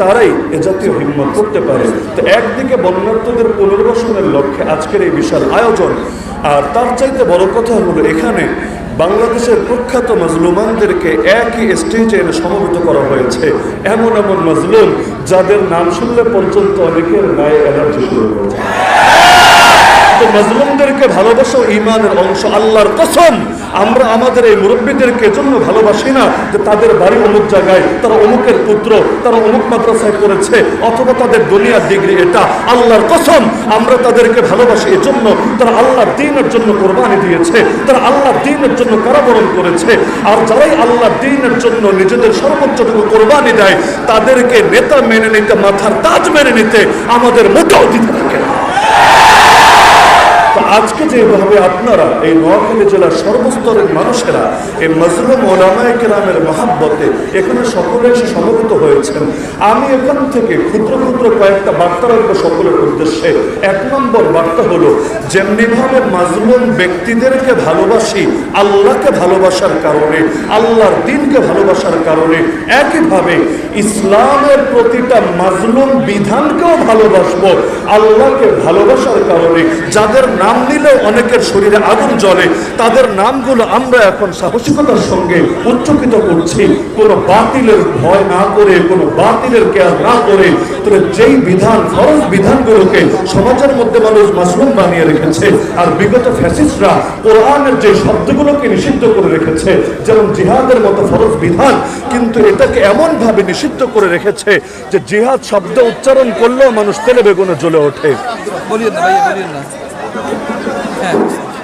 তারাই এ জাতীয় হিম্মত করতে পারে। তো একদিকে বন্যার্থদের পুনর্বাসনের লক্ষ্যে আজকের এই বিশাল আয়োজন, আর তার চাইতে বড় কথা হলো এখানে বাংলাদেশের প্রখ্যাত মাজলুমানদেরকে একই স্টেজে এনে সমবেত করা হয়েছে। এমন এমন মাজলুম যাদের নাম শুনলে পর্যন্ত অনেকের গায়ে এলার্জি শুরু হয়েছে। তো মাজলুমদেরকে ভালোবাসা ঈমানের অংশ। আল্লাহর কসম, আমরা আমাদের এই মুরব্বীদেরকে জন্য ভালোবাসি না যে তাদের বাড়ি অমুক জায়গায়, তারা অমুকের পুত্র, তারা অমুক মাদ্রাসায় পড়েছে, অথবা তাদের দুনিয়ার ডিগ্রি এটা। আল্লাহর কসম, আমরা তাদেরকে ভালোবাসি এজন্য তারা আল্লাহর দ্বীনের জন্য কোরবানি দিয়েছে, তারা আল্লাহর দ্বীনের জন্য কারাবরণ করেছে। আর যারাই আল্লাহর দ্বীনের জন্য নিজেদের সর্বোচ্চটুকু কোরবানি দেয়, তাদেরকে নেতা মেনে নিতে, মাথার তাজ মেনে নিতে আমাদের মোটেও দিতে থাকে না। আজকে যেভাবে আপনারা এই নোয়াখালী জেলার সর্বস্তরের মানুষেরা এই মাজলুম ওলামায়ে কেরামের মহাব্বতে এখানে সকলে এসে সমবেত হয়েছেন, আমি এখান থেকে ক্ষুদ্র ক্ষুদ্র কয়েকটা বার্তা রাখবো সকলের উদ্দেশ্যে। এক নম্বর বার্তা হলো, যেমনিভাবে মাজলুম ব্যক্তিদেরকে ভালোবাসি আল্লাহকে ভালোবাসার কারণে, আল্লাহর দ্বীনকে ভালোবাসার কারণে, একইভাবে ইসলামের প্রতিটা মাজলুম বিধানকেও ভালোবাসবো আল্লাহকে ভালোবাসার কারণে। যাদের নাম নিলে অনেকের শরীরে আগুন জ্বলে, তাদের নামগুলো আমরা এখন সাহসিকতার সঙ্গে উচ্চকিত করছি, কোনো বাতিলের ভয় না করে, কোনো বাতিলের কেয়ার না করে। তবে যেই বিধান, ফরজ বিধানগুলোকে সমাজের মধ্যে মানুষ মাসলুম বানিয়ে রেখেছে, আর বিগত ফ্যাসিস্টরা কোরআনের যে শব্দগুলোকে নিষিদ্ধ করে রেখেছে, যেমন জিহাদের মতো ফরজ বিধান, কিন্তু এটাকে এমনভাবে নিষিদ্ধ করে রেখেছে যে জিহাদ শব্দ উচ্চারণ করলেও মানুষ তেলে বেগুনে জ্বলে ওঠে।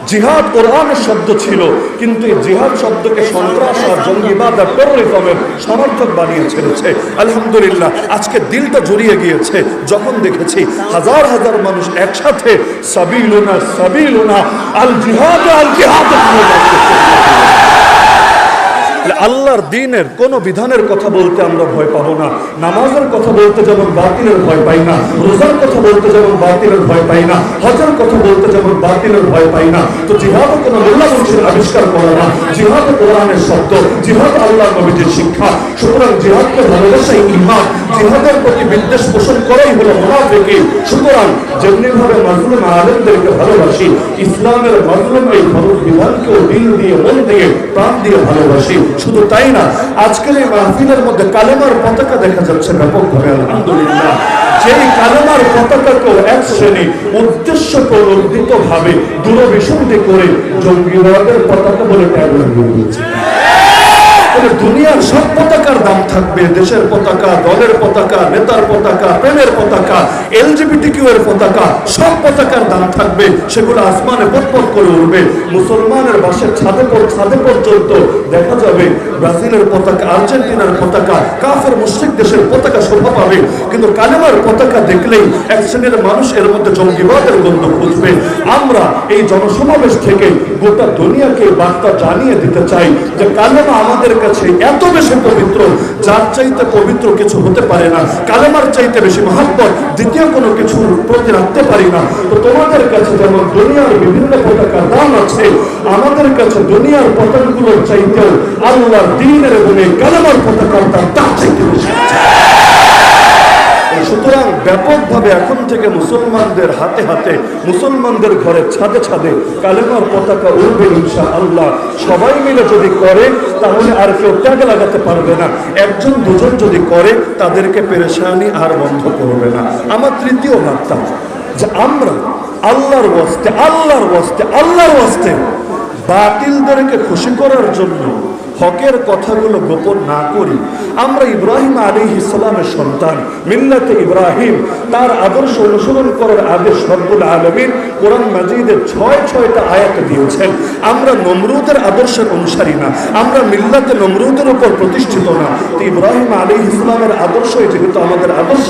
জিহাদ কোরআনের শব্দ ছিল, কিন্তু এই জিহাদ শব্দকে সন্ত্রাস আর জঙ্গিবাদ আর টেররিজমের সমর্থক বানিয়ে ছেড়েছে। আলহামদুলিল্লাহ, আজকে দিলটা জড়িয়ে গিয়েছে যখন দেখেছি হাজার হাজার মানুষ একসাথে সাবিলুনা সাবিলুনা আল জিহাদ আল জিহাদ। আল্লাহর দ্বীনের কোন বিধানের কথা বলতে আমরা ভয় পাবো না। নামাজের কথা বলতে যেমন বাতিলের ভয় পাই না, রোজার কথা বলতে যেমন বাতিলের ভয় পাই না, হজের কথা বলতে যেমন বাতিলের ভয় পাই না, তো জিহাদ কোন মোল্লা বংশের আবিষ্কার করা না, জিহাদ কোরআনের শব্দ, জিহাদ আল্লাহর নবীর শিক্ষা। সুতরাং জিহাদকে ভালোবাসাই ঈমান, জিহাদের প্রতি বিদ্বেষ পোষণ করাই হলো মুনাফিকি। সুতরাং যেমনিভাবে মাজলুম আলেমদেরকে ভালোবাসি, ইসলামের মাজলুম এই ফরজ বিধানকেও দিল দিয়ে, মন দিয়ে, প্রাণ দিয়ে ভালোবাসি। শুধু তাই না, আজকের এই মাহফিলের মধ্যে কালেমার পতাকা দেখা যাচ্ছে ব্যাপকভাবে। আলহামদুলিল্লাহ, যেই কালেমার পতাকাকেও এক শ্রেণী উদ্দেশ্য প্রণোদিত ভাবে দূরভিসন্ধি করে জঙ্গিবাদের পতাকা বলে ট্যাগ লাগিয়ে দিয়েছে। দুনিয়ার সব পতাকার দাম থাকবে, দেশের পতাকা, দলের পতাকা, নেতার পতাকা, প্রেমের পতাকা, এলজিবিটিকিউ এর পতাকা, সব পতাকার দাম থাকবে, সেগুলো আসমানে পটপট করে উঠবে। মুসলমানের বাসের ছাদে পর্যন্ত দেখা যাবে ব্রাজিলের পতাকা, আর্জেন্টিনার পতাকা, কাফের মুশরিক দেশের পতাকা শোভা পাবে। কিন্তু কালেমার পতাকা দেখলেই এক শ্রেণীর মানুষ এর মধ্যে জঙ্গিবাদের গন্ধ খুঁজবে। আমরা এই জনসমাবেশ থেকে গোটা দুনিয়াকে বার্তা জানিয়ে দিতে চাই যে কালেমা আমাদের কাছে এত বেশি পবিত্র, যার চাইতে পবিত্র কিছু হতে পারে না। কালেমার চাইতে বেশি মহব্বত দ্বিতীয় কোনো কিছুর প্রতি রাখতে পারি না। তো তোমাদের কাছে যেমন দুনিয়ার বিভিন্ন পতাকার দাম আছে, আমাদের কাছে দুনিয়ার পতাকাগুলোর চাইতেও আল্লাহর দ্বীনের গুণে কালেমার পতাকার দাম তার চাইতে বেশি। সুতরাং ব্যাপকভাবে এখন থেকে মুসলমানদের হাতে হাতে, মুসলমানদের ঘরে ছাদে ছাদে কালেমার পতাকা উড়বে ইনশাআল্লাহ। সবাই মিলে যদি করে তাহলে আর কেউ ট্যাগ লাগাতে পারবে না। একজন দুজন যদি করে তাদেরকে পেরেশানি আর বন্ধ করবে না। আমার তৃতীয় বার্তা যে আমরা আল্লাহর ওয়াস্তে বাতিলদেরকে খুশি করার জন্য হকের কথাগুলো গোপন না করি। আমরা ইব্রাহিম আলাইহিস সালামের সন্তান, মিল্লাতে ইব্রাহিম, তার আদর্শ অনুসরণ করার আদেশ রব্বুল আলামিন কোরআন মাজিদের ৬টা আয়াতে দিয়েছেন। আমরা নমরুদের আদর্শের অনুসারী না, আমরা মিল্লাতে নমরুদের উপর প্রতিষ্ঠিত না। তো ইব্রাহিম আলাইহিস সালামের আদর্শই যেহেতু আমাদের আদর্শ,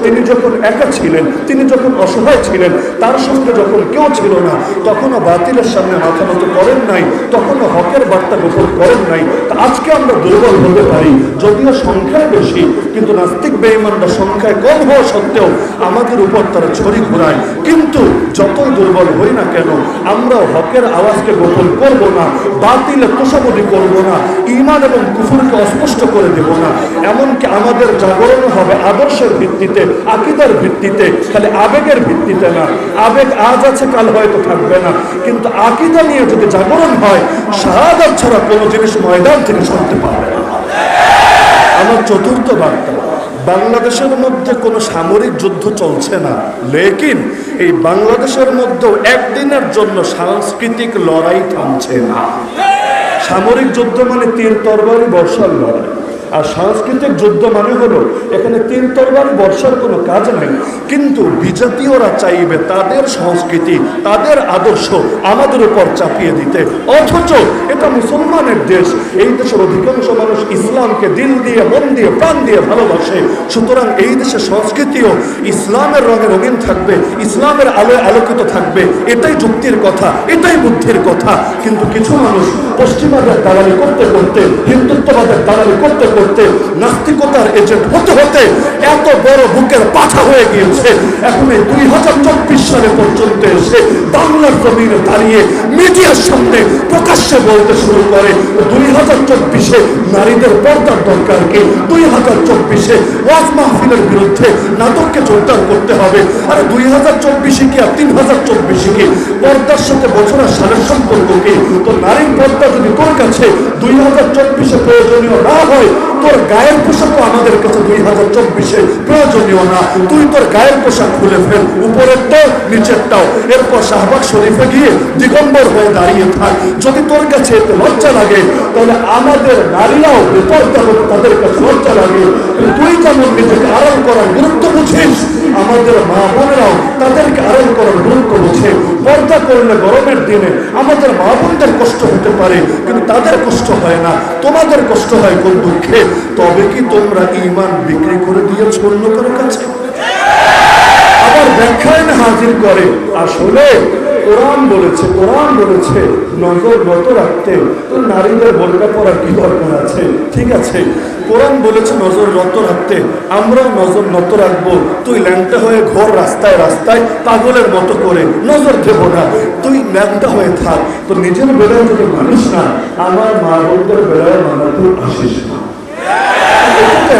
তিনি যখন একা ছিলেন, তিনি যখন অসহায় ছিলেন, তার সঙ্গে যখন কেউ ছিল না, তখনও বাতিলের সামনে মাথা নত করেন নাই, তখনও হকের বার্তা গোপন করেন নাই। তা আজকে আমরা দুর্বল হতে পারি, যদিও সংখ্যায় বেশি, কিন্তু নাস্তিক বেঈমানরা সংখ্যায় কম হওয়া সত্ত্বেও আমাদের উপর তারা ছড়ি ঘুরায়। কিন্তু যতই দুর্বল হই না কেন, আমরাও হকের আওয়াজকে গোপন করব না, বাতিলে তোষামোদি করব না, ঈমান এবং কুফরকে অস্পষ্ট করে দেব না। এমনকি আমাদের জাগরণ হবে আদর্শের ভিত্তিতে, আকীদার ভিত্তিতে, খালি আবেগের ভিত্তিতে না। আবেগ আজ আছে, কাল হয়তো থাকবে না, কিন্তু আকীদা নিয়ে যদি জাগরণ হয়, শাহাদাত ছাড়া কোনো জিনিস ময়দান থেকে সরতে পারবে না। আমার চতুর্থ বার্তা, বাংলাদেশের মধ্যে কোনো সামরিক যুদ্ধ চলছে না, লেকিন এই বাংলাদেশের মধ্যেও একদিনের জন্য সাংস্কৃতিক লড়াই থামছে না। সামরিক যুদ্ধ মানে তীর তরবারি বর্ষার লড়াই, আর সাংস্কৃতিক যুদ্ধ মানে হলো এখানে তীর তরবারি বর্ষার কোনো কাজ নাই, কিন্তু বিজাতীয়রা চাইবে তাদের সংস্কৃতি, তাদের আদর্শ আমাদের উপর চাপিয়ে দিতে। অথচ এটা মুসলমানের দেশ, এই দেশের অধিকাংশ মানুষ ইসলামকে দিল দিয়ে, মন দিয়ে, প্রাণ দিয়ে ভালোবাসে। সুতরাং এই দেশের সংস্কৃতিও ইসলামের রঙে রঙিন থাকবে, ইসলামের আলোয় আলোকিত থাকবে। এটাই যুক্তির কথা, এটাই বুদ্ধির কথা। কিন্তু কিছু মানুষ পশ্চিমাদের দালালি করতে করতে, হিন্দুত্ববাদের দালালি করতে করতে, নাস্তিকতার এজেন্ট হতে হতে এত বড় বুকের পাঠা হয়ে গিয়েছে। এখন এই 2024 সালে পর্যন্ত এসে বাংলার জমিনে দাঁড়িয়ে মিডিয়ার সামনে প্রকাশ্যে বলতে শুরু করে 2024-এ নারীদের পর্দার দরকার কি, 2024-এ ওয়াজ মাহফিলের বিরুদ্ধে নাটককে জোরদার করতে হবে। আর 2024-এ কি আর 3024-এ কি পর্দার সাথে বছরের সালের সম্পর্ক কি? তো নারীর পর্দা যদি তোর কাছে 2024-এ প্রয়োজনীয় না হয়, তোর গায়ের পোশাকও আমাদের কাছে 2024-এ প্রয়োজনীয় না। তুই তোর গায়ের পোশাক খুলে ফেল, উপরেরটাও নিচেরটাও, এরপর শাহবাগ শরীফে গিয়ে দিগম্বর হয়ে দাঁড়িয়ে থাক। যদি তোর কাছে এতে লজ্জা লাগে, তাহলে আমাদের নারীরাও বেপর্দা হতে তাদের কাছে লজ্জা লাগে। তুই যেমন নিজেকে আড়াল করার গুরুত্ব বুঝিস, আমাদের মা বোনেরাও তাদেরকে আড়াল করার গুরুত্ব বুঝে। পর্দা করলে গরমের দিনে আমাদের মা বোনদের কষ্ট হতে পারে, কিন্তু তাদের কষ্ট হয় না, তোমাদের কষ্ট হয় কোন দুঃখে? তবে কি তোমরা ঈমান বিক্রি করে দিয়েছ অন্য কারো কাছে? আবার ব্যাখ্যায় না হাজির করে, আসলে কোরআন বলেছে, কোরআন বলেছে নজর নত রাখতে, তো নারীদের বোরকা পরার কি দরকার আছে? ঠিক আছে, কোরআন বলেছে নজর নত রাখতে, আমরাও নজর নত রাখবো। তুই ল্যাংটা হয়ে ঘোর রাস্তায় রাস্তায় পাগলের মতো করে, নজর দেব না। তুই ল্যাংটা হয়ে থাক, তো নিজের বেলায় যদি মানিস না, আমার মা বোনদের বেলায় মানাতে আসিস না।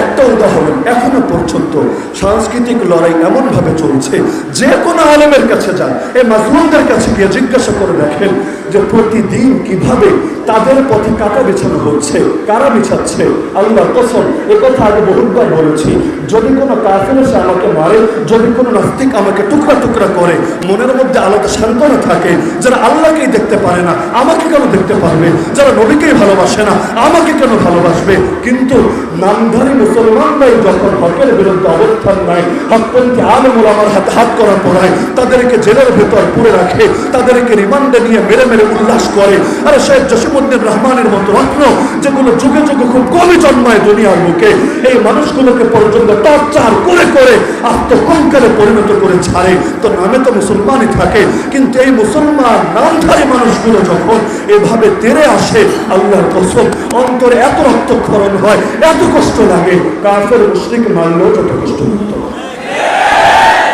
একটা উদাহরণ, এখনো পর্যন্ত সাংস্কৃতিক লড়াই এমন ভাবে চলছে, যে কোনো আলেমের কাছে যান, এই মাজলুমদের কাছে গিয়ে জিজ্ঞাসা করে দেখেন যে প্রতিদিন কিভাবে তাদের পথে কাটা বিছানো হচ্ছে। কারা বিছাচ্ছে? আল্লাহর কসম, একথা আগে বহুবার বলেছি, যদি কোনো কাফের এসে আমাকে মারে, যদি কোনো নাস্তিক আমাকে টুকরা টুকরা করে, মনের মধ্যে আলাদা সান্ত্বনা থাকে। যারা আল্লাহকেই দেখতে পারে না, আমাকে কেন দেখতে পারবে? যারা নবীকেই ভালোবাসে না, আমাকে কেন ভালোবাসবে? কিন্তু নামধারী মুসলমানরাই যখন হকের বিরুদ্ধে অবস্থান নেয়, হকপন্থী আলেম ওলামার হাতে হাত করা পড়ায়, তাদেরকে জেলের ভেতর পুরে রাখে, তাদেরকে রিমান্ডে নিয়ে মেরে মেরে উল্লাস করে। আর শেখ জসিমউদ্দিন রহমানের মতো রত্ন, যেগুলো যুগে যুগে খুব কমই জন্মায় দুনিয়ার বুকে, এই মানুষগুলোকে পর্যন্ত টর্চার করে করে আত্মকঙ্কালে পরিণত করে ছাড়ে। তো নামে তো মুসলমানই থাকে, কিন্তু এই মুসলমান নামধারী মানুষগুলো যখন এভাবে তেরে আসে, আল্লাহর কসম অন্তরে এত রক্তক্ষরণ হয়, এত কষ্ট লাগে, কাফের মুশরিক মানলেও যত কষ্ট হতো।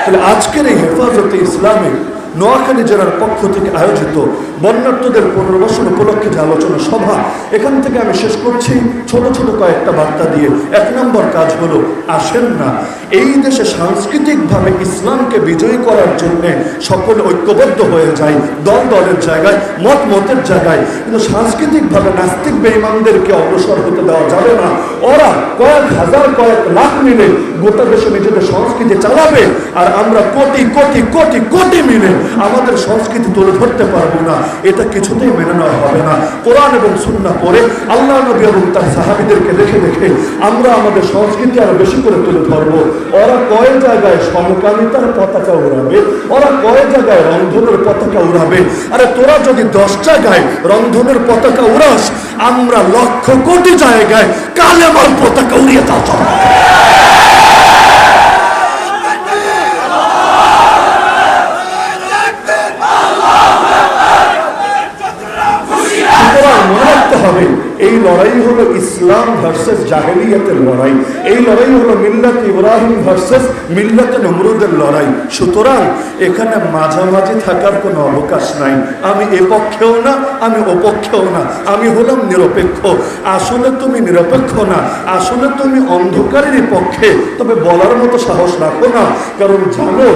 তাহলে আজকের এই হেফাজতে ইসলামে নোয়াখালী জেলার পক্ষ থেকে আয়োজিত বন্যার্থদের পুনর্বাসন উপলক্ষে যে আলোচনা সভা, এখান থেকে আমি শেষ করছি ছোট ছোট কয়েকটা বার্তা দিয়ে। 1 নম্বর কাজ হলো, আসেন না এই দেশে সাংস্কৃতিকভাবে ইসলামকে বিজয়ী করার জন্য সকলে ঐক্যবদ্ধ হয়ে যায়, দল দলের জায়গায়, মত মতের জায়গায়, কিন্তু সাংস্কৃতিকভাবে নাস্তিক বেঈমানদেরকে অগ্রসর হতে দেওয়া যাবে না। ওরা কয়েক হাজার কয়েক লাখ মিলে গোটা দেশে নিজেদের সংস্কৃতি চালাবে, আর আমরা কোটি কোটি কোটি কোটি মিলে আমাদের সংস্কৃতি তুলে ধরতে পারবো না। এটা কিছুতেই মেনে নেওয়া হবে না। কোরআন এবং সুন্নাহ পড়ে আল্লাহ নবী এবং তার সাহাবীদেরকে দেখে দেখে আমরা আমাদের সংস্কৃতি আরো বেশি করে তুলে ধরবো। ওরা কয় জায়গায় সমকামিতার পতাকা উড়াবে, ওরা কয় জায়গায় রংধনুর পতাকা উড়াবে। আরে তোরা যদি 10 জায়গায় রংধনুর পতাকা উড়াস, আমরা লক্ষ কোটি জায়গায় কালেমার পতাকা উড়িয়ে তা হবে। এই লড়াই লড়াই। এই লড়াই হলো মিল্লাত ইব্রাহিম ভার্সেস মিল্লাত নমরুদের লড়াই। সুতরাং এখানে মাঝামাঝি থাকার কোনো অবকাশ নাই। আমি এ পক্ষেও না, আমি ও পক্ষেও না, আমি হলাম নিরপেক্ষ। আসলে তুমি নিরপেক্ষ না, আসলে তুমি অন্ধকারেরই পক্ষে, তবে বলার মতো সাহস রাখো না, কারণ জানো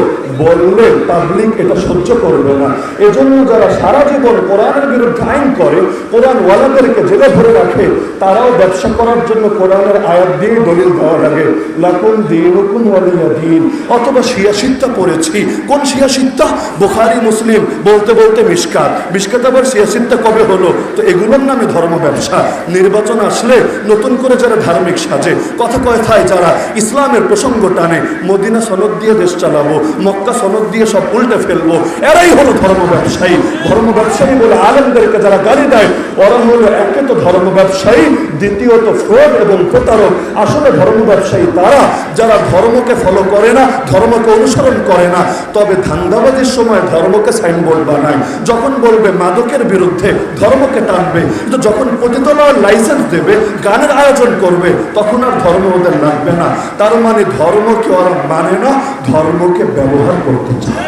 বললে পাবলিক এটা সহ্য করবে না। এজন্য যারা সারা জীবন কোরআনের বিরুদ্ধে আইন করে, কোরআন ওয়ালাদেরকে জেলে ধরে রাখে, তারাও ব্যবসা করার জন্য কোরআনের আয়াত দিয়ে দলিল দেওয়া লাগে, লাকুম দীনুকুম ওয়ালিয়া দীন। অথবা শিয়াশিত্তা পড়েছি, কোন শিয়াশিত্তা? বুখারী মুসলিম বলতে বলতে মিশকাত, মিশকাত আবার শিয়াশিত্তা কবে হলো? তো এগুলোর নামে ধর্ম ব্যবসা। নির্বাচন আসলে নতুন করে যারা ধার্মিক সাজে, কথা কথায় যারা ইসলামের প্রসঙ্গ টানে, মদিনা সনদ দিয়ে দেশ চালাবো, মক্কা সনদ দিয়ে সব উল্টে ফেলবো, এরাই হলো ধর্ম ব্যবসায়ী। ধর্ম ব্যবসায়ী বলে আলেমদেরকে যারা গালি দেয়, ওরা হলো একে তো ধর্ম ব্যবসায়ী, দ্বিতীয়ত ফ্রড এবং প্রতারক। আসলে ধর্ম ব্যবসায়ী তারা যারা ধর্মকে ফলো করে না, ধর্মকে অনুসরণ করে না, তবে ধান্দাবাজির সময় ধর্মকে সাইনবোর্ড বানায়। যখন বলবে মাদকের বিরুদ্ধে, ধর্মকে টানবে, কিন্তু যখন পতিতালয়ের লাইসেন্স দেবে, গানের আয়োজন করবে, তখন আর ধর্ম ওদের লাগবে না। তার মানে ধর্মকে ওরা মানে না, ধর্মকে ব্যবহার করতে চায়।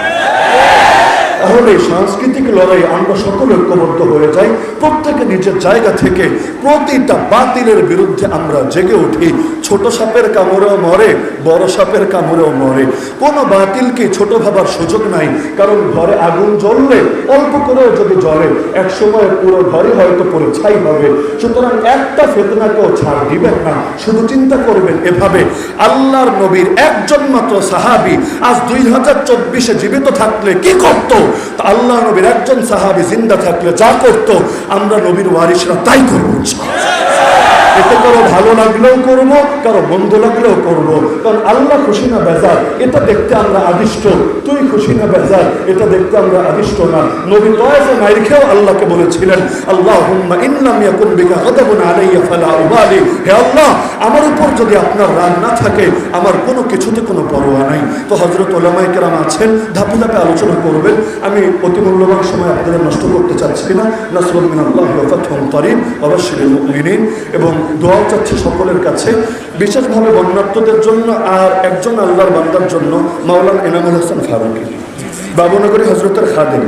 তাহলে সাংস্কৃতিক লড়াই আমরা সকলে ঐক্যবদ্ধ হয়ে যাই, প্রত্যেকে নিজের জায়গা থেকে প্রতিটা বাতিলের বিরুদ্ধে আমরা জেগে উঠি। ছোট সাপের কামড়েও মরে, বড় সাপের কামড়েও মরে। কোনো বাতিলকে ছোট ভাবার সুযোগ নাই, কারণ ঘরে আগুন জ্বললে অল্প করেও যদি জ্বলে, এক সময় পুরো ঘরে হয়তো পুরো ছাই হবে। সুতরাং একটা ফিতনাকেও ছাড় দিবেন না। শুধু চিন্তা করবেন এভাবে, আল্লাহর নবীর একজন মাত্র সাহাবী আজ 2024-এ জীবিত থাকলে কি করত? আল্লাহ নবীর একজন সাহাবী জিন্দা থাকলে যা করত, আমরা নবীর ওয়ারিসরা তাই করব। এতে কারো ভালো লাগলেও করব, কারো মন্দ লাগলেও করব, কারণ আল্লাহ খুশি না বেজার এটা দেখতে আমরা আদিষ্ট, তুই খুশি না বেজার এটা দেখতে আমরা আদিষ্ট না। নবী তয়েফে মাইর খেয়েও আল্লাহকে বলেছিলেন, আল্লাহুম্মা ইন্নাম ইয়াকুন বিকা গাদাবুন আলাইয়া ফালা উবালি। হে আল্লাহ, আমার উপর যদি আপনার রাগ না থাকে, আমার কোনো কিছুতে কোনো পরোয়া নাই। তো হযরত উলামায়ে কেরাম আছেন, ধাপে ধাপে আলোচনা করবেন। আমি অতি মূল্যবান সময় আপনাদের নষ্ট করতে চাচ্ছি না। নাসরুম মিনাল্লাহি ওয়া ফাতহুন করিব ওয়া বাশশিরিল মুমিনিন। এবং দোয়া চাচ্ছি সকলের কাছে, বিশেষভাবে বন্যার্থদের জন্য আর একজন আল্লাহর বান্দার জন্য, মাওলানা এনামুল হাসান ফারুকী, বাবুনগরী হযরতের খাদেম।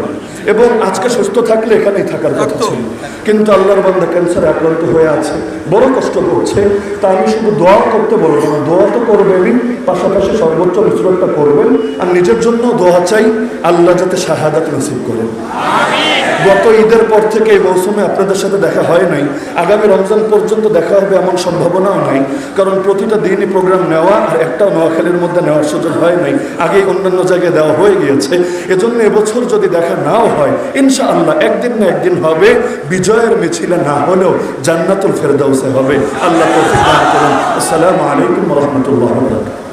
এবং আজকে সুস্থ থাকলে এখানেই থাকার কথা ছিল, কিন্তু আল্লাহর বান্দা ক্যান্সারে আক্রান্ত হয়ে আছে, বড় কষ্ট করছে। তা আমি শুধু দোয়া করতে বলবো না, দোয়া তো করবেনই, পাশাপাশি সর্বোচ্চ মিশ্রণটা করবেন। আর নিজের জন্য দোয়া চাই, আল্লাহ যাতে শাহাদাত নসিব করেন। গত ঈদের পর থেকে এই মৌসুমে আপনাদের সাথে দেখা হয় নাই, আগামী রমজান পর্যন্ত দেখা হবে এমন সম্ভাবনাও নাই, কারণ প্রতিটা দিনই প্রোগ্রাম নেওয়া আর একটাও নোয়াখালীর মধ্যে নেওয়ার সুযোগ হয় নাই, আগেই অন্যান্য জায়গায় দেওয়া হয়ে গিয়েছে। এজন্য এবছর যদি দেখা নাও হয়, ইনশাআল্লাহ একদিন না একদিন হবে, বিজয়ের মিছিলে না হলেও জান্নাতুল ফেরদাউসে হবে। আল্লাহ তৌফিক দান করুন। আসসালামু আলাইকুম ওয়া রাহমাতুল্লাহি ওয়া বারাকাতুহু।